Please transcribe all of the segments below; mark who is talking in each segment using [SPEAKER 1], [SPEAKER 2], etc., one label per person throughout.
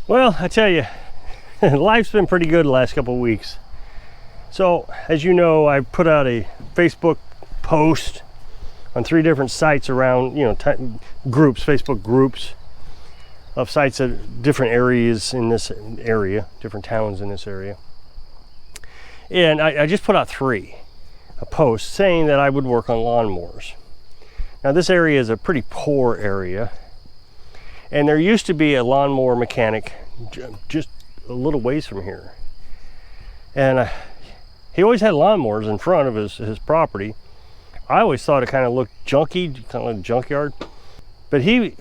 [SPEAKER 1] Well, I tell you, life's been pretty good the last couple of weeks. So, as you know, I put out a Facebook post on 3 different sites around, groups, Facebook groups of sites at different areas in this area, different towns in this area. And I just put out 3, a post saying that I would work on lawnmowers. Now, this area is a pretty poor area, and there used to be a lawnmower mechanic just a little ways from here. And he always had lawnmowers in front of his property. I always thought it kind of looked junky, kind of like a junkyard. But I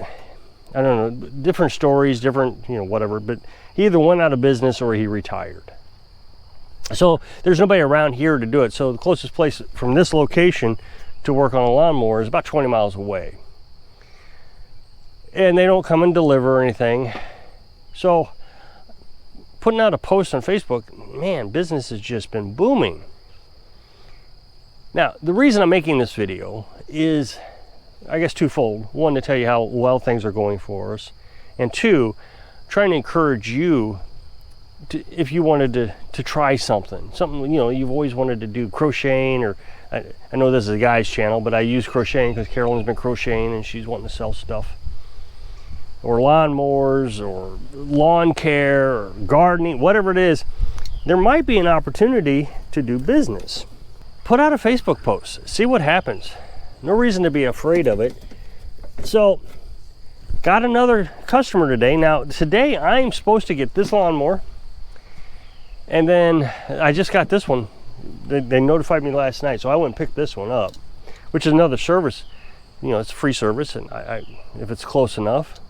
[SPEAKER 1] don't know, different stories, different, whatever. But he either went out of business or he retired. So there's nobody around here to do it. So the closest place from this location to work on a lawnmower is about 20 miles away. And they don't come and deliver or anything. So putting out a post on Facebook, man, business has just been booming. Now, the reason I'm making this video is, I guess, twofold. One, to tell you how well things are going for us. And 2, trying to encourage you to, if you wanted to try something, you've always wanted to do, crocheting, or I know this is a guy's channel, but I use crocheting because Carolyn's been crocheting and she's wanting to sell stuff. Or lawnmowers, or lawn care, or gardening, whatever it is, there might be an opportunity to do business. Put out a Facebook post, see what happens. No reason to be afraid of it. So, got another customer today. Now, today I'm supposed to get this lawnmower, and then I just got this one. They notified me last night, so I went and picked this one up, which is another service. It's a free service, and if it's close enough.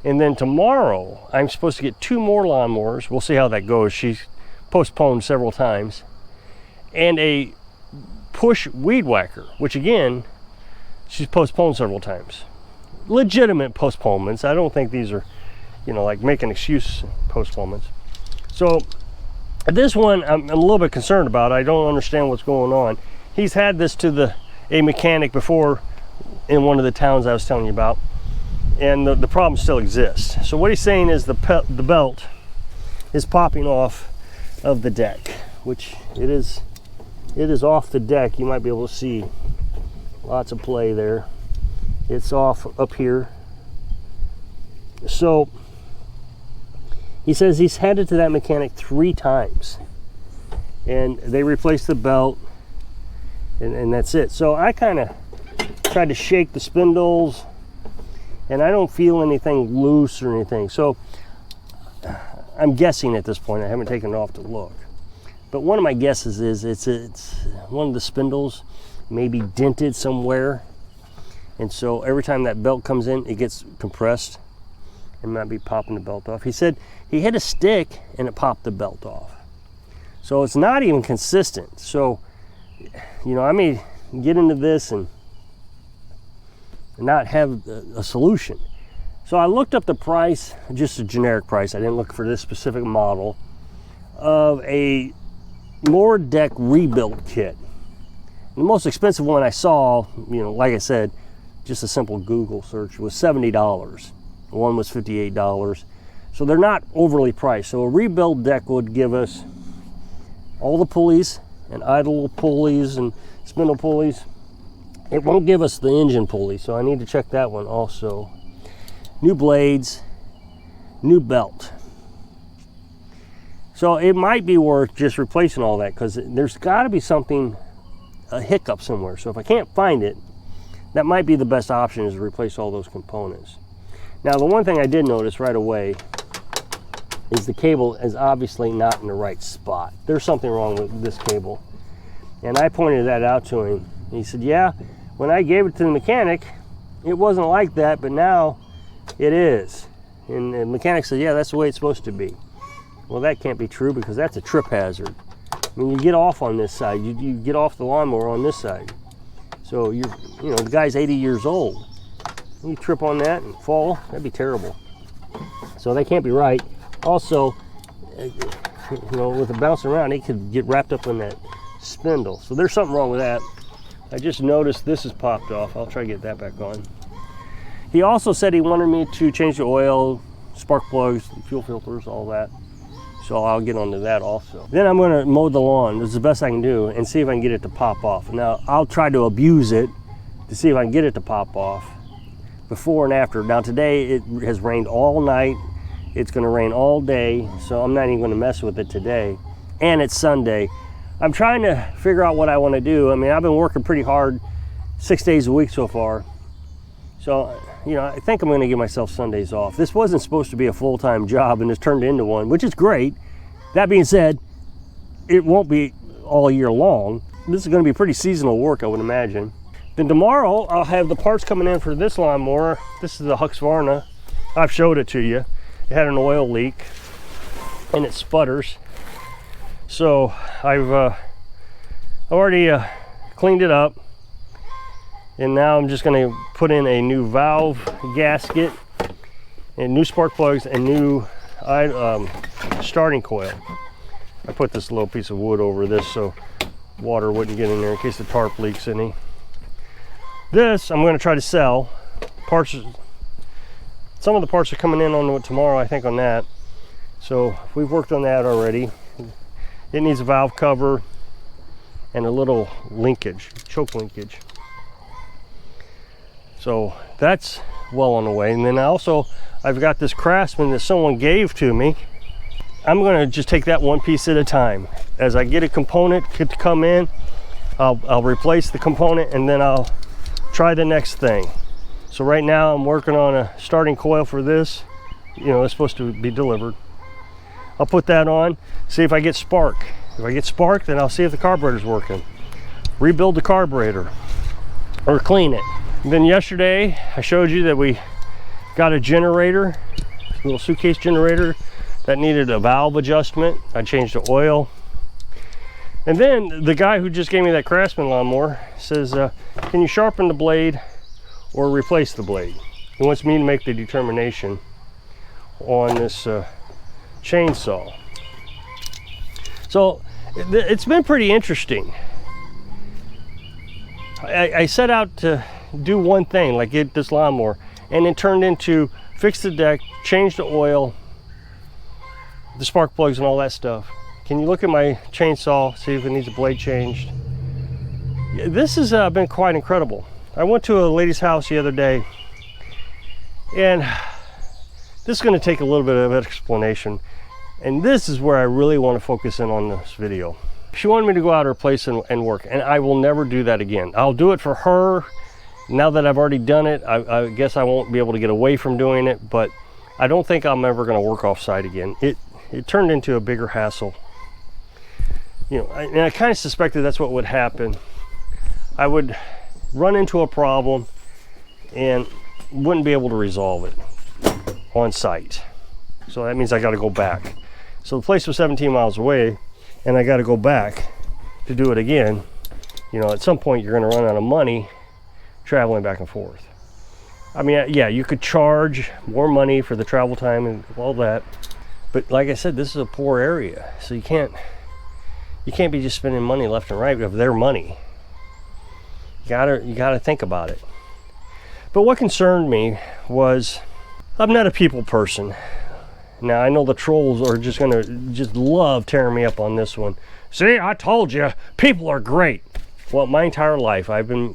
[SPEAKER 1] And then tomorrow, I'm supposed to get 2 more lawnmowers. We'll see how that goes. She's postponed several times. And a push weed whacker, which again, she's postponed several times. Legitimate postponements. I don't think these are, like making excuse postponements. So this one, I'm a little bit concerned about. I don't understand what's going on. He's had this to a mechanic before in one of the towns I was telling you about. And the problem still exists. So what he's saying is the belt is popping off of the deck, which it is off the deck. You might be able to see lots of play there. It's off up here. So he says he's headed to that mechanic 3 times, and they replaced the belt, and that's it. So I kind of tried to shake the spindles, and I don't feel anything loose or anything. So I'm guessing at this point. I haven't taken it off to look. But one of my guesses is it's one of the spindles maybe dented somewhere. And so every time that belt comes in, it gets compressed and might be popping the belt off. He said he hit a stick and it popped the belt off. So it's not even consistent. So, I may get into this and not have a solution. So I looked up the price, just a generic price. I didn't look for this specific model of a mower deck rebuild kit. The most expensive one I saw, like I said, just a simple Google search, was $70. One was $58. So they're not overly priced. So a rebuild deck would give us all the pulleys and idle pulleys and spindle pulleys. It won't give us the engine pulley, so I need to check that one also. New blades, new belt. So it might be worth just replacing all that, because there's got to be a hiccup somewhere. So if I can't find it, that might be the best option, is to replace all those components. Now, the one thing I did notice right away is the cable is obviously not in the right spot. There's something wrong with this cable. And I pointed that out to him. He said, yeah, when I gave it to the mechanic, it wasn't like that, but now it is. And the mechanic said, yeah, that's the way it's supposed to be. Well, that can't be true, because that's a trip hazard. I mean, you get off on this side, you get off the lawnmower on this side. So the guy's 80 years old. You trip on that and fall, that'd be terrible. So that can't be right. Also, with it bouncing around, it could get wrapped up in that spindle. So there's something wrong with that. I just noticed this is popped off. I'll try to get that back on. He also said he wanted me to change the oil, spark plugs, fuel filters, all that. So I'll get onto that also. Then I'm gonna mow the lawn. This is the best I can do, and see if I can get it to pop off. Now I'll try to abuse it to see if I can get it to pop off before and after. Now today it has rained all night. It's gonna rain all day, so I'm not even gonna mess with it today. And it's Sunday. I'm trying to figure out what I wanna do. I mean, I've been working pretty hard 6 days a week so far. So, you know, I think I'm gonna give myself Sundays off. This wasn't supposed to be a full-time job and it's turned into one, which is great. That being said, it won't be all year long. This is gonna be pretty seasonal work, I would imagine. Then tomorrow, I'll have the parts coming in for this lawnmower. This is the Husqvarna. I've showed it to you. It had an oil leak and it sputters. So I've already cleaned it up. And now I'm just going to put in a new valve gasket and new spark plugs and new starting coil. I put this little piece of wood over this so water wouldn't get in there in case the tarp leaks any. This I'm going to try to sell. Parts, some of the parts are coming in on tomorrow, I think, on that. So we've worked on that already. It needs a valve cover and a little linkage, choke linkage. So that's well on the way. And then I've got this Craftsman that someone gave to me. I'm gonna just take that one piece at a time. As I get a component to come in, I'll replace the component and then I'll try the next thing. So right now I'm working on a starting coil for this. You know, it's supposed to be delivered. I'll put that on, see if I get spark. If I get spark, then I'll see if the carburetor's working. Rebuild the carburetor or clean it. And then yesterday, I showed you that we got a generator, a little suitcase generator that needed a valve adjustment. I changed the oil. And then the guy who just gave me that Craftsman lawnmower says, can you sharpen the blade or replace the blade? He wants me to make the determination on this chainsaw. So it's been pretty interesting. I set out to do one thing, like get this lawnmower, and it turned into fix the deck, change the oil, the spark plugs and all that stuff. Can you look at my chainsaw, see if it needs a blade changed? This has been quite incredible. I went to a lady's house the other day, and this is going to take a little bit of explanation, and this is where I really want to focus in on this video. She wanted me to go out to her place and work, and I will never do that again. I'll do it for her. Now that I've already done it, I guess I won't be able to get away from doing it, but I don't think I'm ever going to work off-site again. It turned into a bigger hassle. You know, and I kind of suspected that's what would happen. I would run into a problem and wouldn't be able to resolve it on site. So that means I got to go back. So the place was 17 miles away, and I got to go back to do it again. You know, at some point you're going to run out of money traveling back and forth. I mean, yeah, you could charge more money for the travel time and all that, but like I said, this is a poor area, so you can't be just spending money left and right of their money. You gotta think about it. But what concerned me was, I'm not a people person. Now I know the trolls are just gonna love tearing me up on this one. See, I told you, people are great. Well, my entire life I've been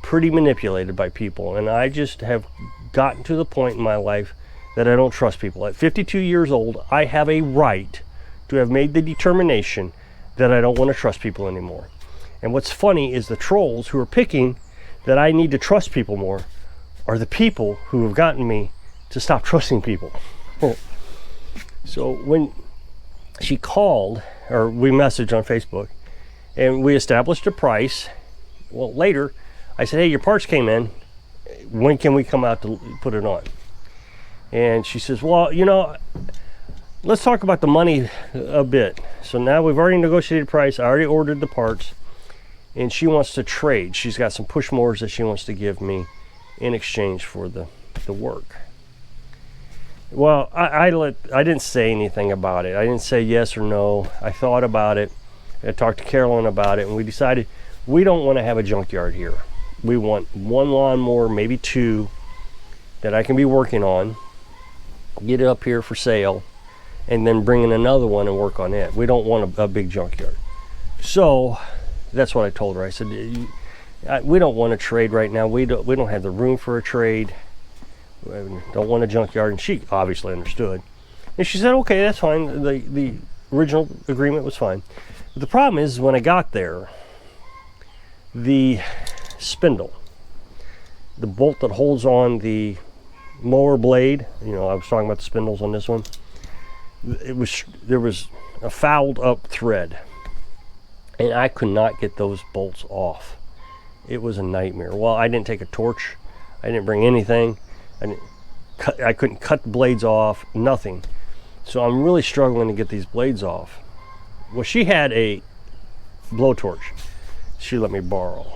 [SPEAKER 1] pretty manipulated by people, and I just have gotten to the point in my life that I don't trust people. At 52 years old, I have a right to have made the determination that I don't want to trust people anymore. And what's funny is the trolls who are picking that I need to trust people more are the people who have gotten me to stop trusting people. So when she called, or we messaged on Facebook, and we established a price, well, later I said, hey, your parts came in, when can we come out to put it on? And she says, well, you know, let's talk about the money a bit. So now we've already negotiated price, I already ordered the parts, and she wants to trade. She's got some push mowers that she wants to give me in exchange for the work. Well, I didn't say anything about it. I didn't say yes or no. I thought about it. I talked to Carolyn about it, and we decided we don't want to have a junkyard here. We want one lawnmower, maybe two, that I can be working on get it up here for sale, and then bring in another one and work on it. We don't want a big junkyard. So that's what I told her. I said, we don't want to trade right now. We don't have the room for a trade. We don't want a junkyard. And she obviously understood. And she said, okay, that's fine. The original agreement was fine. But the problem is, when I got there, the spindle, the bolt that holds on the mower blade, I was talking about the spindles on this one, there was a fouled up thread, and I could not get those bolts off. It was a nightmare. Well, I didn't take a torch, I didn't bring anything, I couldn't cut the blades off, nothing. So I'm really struggling to get these blades off. Well, she had a blowtorch she let me borrow,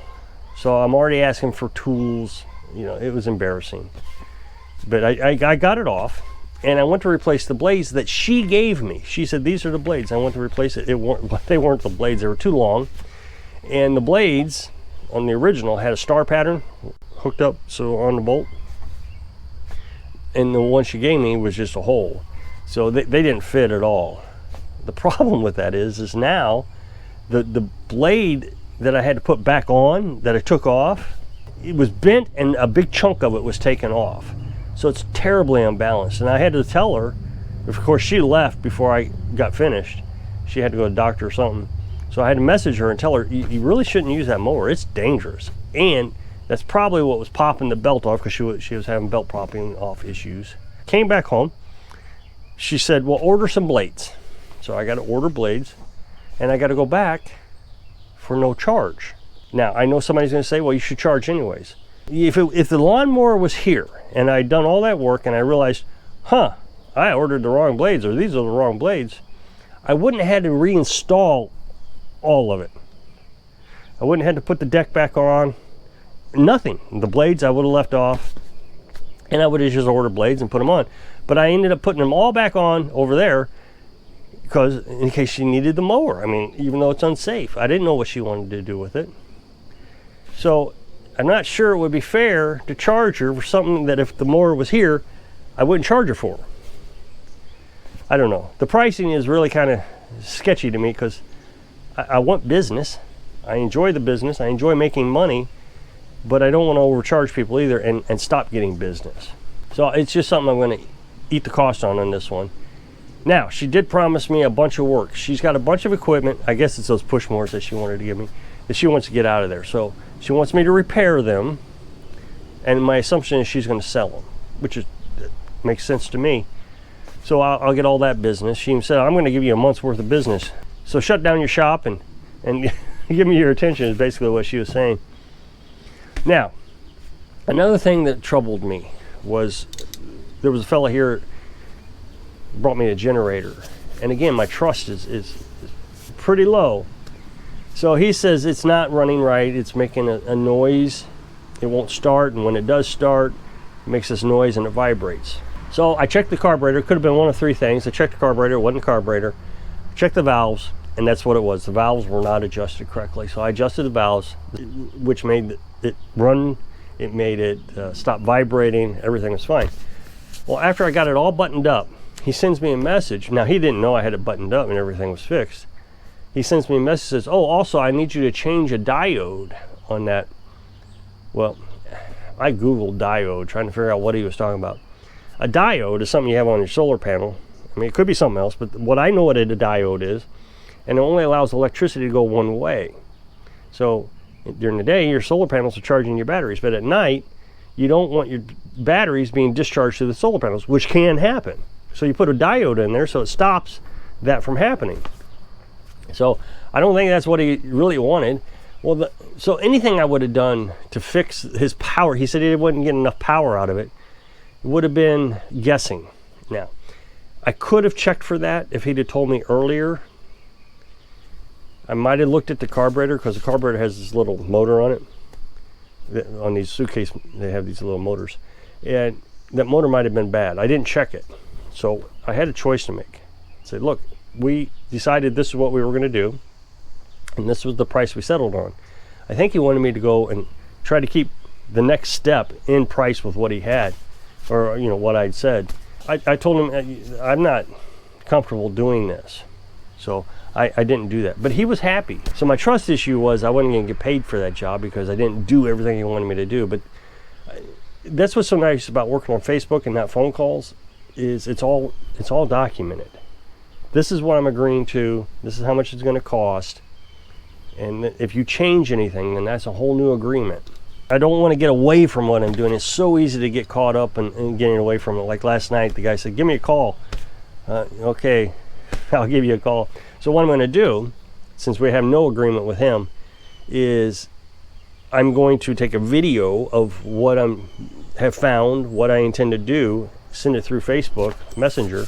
[SPEAKER 1] so I'm already asking for tools. It was embarrassing, but I got it off, and I went to replace the blades that she gave me. She said, these are the blades. I went to replace it. They weren't the blades. They were too long, and the blades on the original had a star pattern hooked up on the bolt, and the one she gave me was just a hole, so they didn't fit at all. The problem with that is now the blade that I had to put back on, that I took off, it was bent, and a big chunk of it was taken off. So it's terribly unbalanced. And I had to tell her, of course she left before I got finished. She had to go to the doctor or something. So I had to message her and tell her, you really shouldn't use that mower. It's dangerous. And that's probably what was popping the belt off, because she was having belt popping off issues. Came back home. She said, well, order some blades. So I got to order blades, and I got to go back for no charge. Now, I know somebody's going to say, well, you should charge anyways. If the lawnmower was here and I'd done all that work and I realized, I ordered the wrong blades, or these are the wrong blades, I wouldn't have had to reinstall all of it. I wouldn't have had to put the deck back on. Nothing. The blades I would have left off, and I would have just ordered blades and put them on. But I ended up putting them all back on over there, because in case she needed the mower. I mean, even though it's unsafe, I didn't know what she wanted to do with it. So I'm not sure it would be fair to charge her for something that, if the mower was here, I wouldn't charge her for. I don't know. The pricing is really kind of sketchy to me, because I want business. I enjoy the business. I enjoy making money, but I don't want to overcharge people either and stop getting business. So it's just something I'm going to eat the cost on this one. Now, she did promise me a bunch of work. She's got a bunch of equipment. I guess it's those push mowers that she wanted to give me, that she wants to get out of there. So she wants me to repair them, and my assumption is she's going to sell them, which makes sense to me. So I'll get all that business. She even said, I'm going to give you a month's worth of business. So shut down your shop and give me your attention, is basically what she was saying. Now, another thing that troubled me was, there was a fella here brought me a generator, and again, my trust is pretty low. So he says it's not running right, it's making a noise, it won't start, and when it does start, it makes this noise and it vibrates. So I checked the carburetor. It could have been one of three things. I checked the carburetor, it wasn't the carburetor. I checked the valves, and that's what it was. The valves were not adjusted correctly. So I adjusted the valves, which made it run, it made it stop vibrating, everything was fine. Well, after I got it all buttoned up, he sends me a message. Now, he didn't know I had it buttoned up and everything was fixed. He sends me a message, says, oh, also I need you to change a diode on that. Well, I Googled diode, trying to figure out what he was talking about. A diode is something you have on your solar panel. I mean, it could be something else, but what I know what a diode is, and it only allows electricity to go one way. So during the day, your solar panels are charging your batteries, but at night, you don't want your batteries being discharged to the solar panels, which can happen. So you put a diode in there so it stops that from happening. So I don't think that's what he really wanted. Well, so anything I would have done to fix his power, he said he wouldn't get enough power out of it, would have been guessing. Now, I could have checked for that if he'd have told me earlier. I might have looked at the carburetor, because the carburetor has this little motor on it. On these suitcase, they have these little motors. And that motor might have been bad. I didn't check it. So I had a choice to make. I said, look, we decided this is what we were going to do, and this was the price we settled on. I think he wanted me to go and try to keep the next step in price with what he had, or what I'd said. I told him, I'm not comfortable doing this. So I didn't do that. But he was happy. So my trust issue was I wasn't going to get paid for that job because I didn't do everything he wanted me to do. But that's what's so nice about working on Facebook and not phone calls, is it's all documented. This is what I'm agreeing to. This is how much it's going to cost. And if you change anything, then that's a whole new agreement. I don't want to get away from what I'm doing. It's so easy to get caught up in getting away from it. Like last night, the guy said, give me a call. Okay, I'll give you a call. So what I'm going to do, since we have no agreement with him, is I'm going to take a video of what I have found, what I intend to do, send it through Facebook Messenger.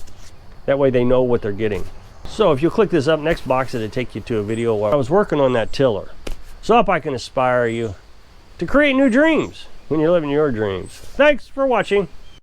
[SPEAKER 1] That way they know what they're getting. So if you click this up next box, it'll take you to a video where I was working on that tiller. So I hope I can inspire you to create new dreams when you're living your dreams. Thanks for watching.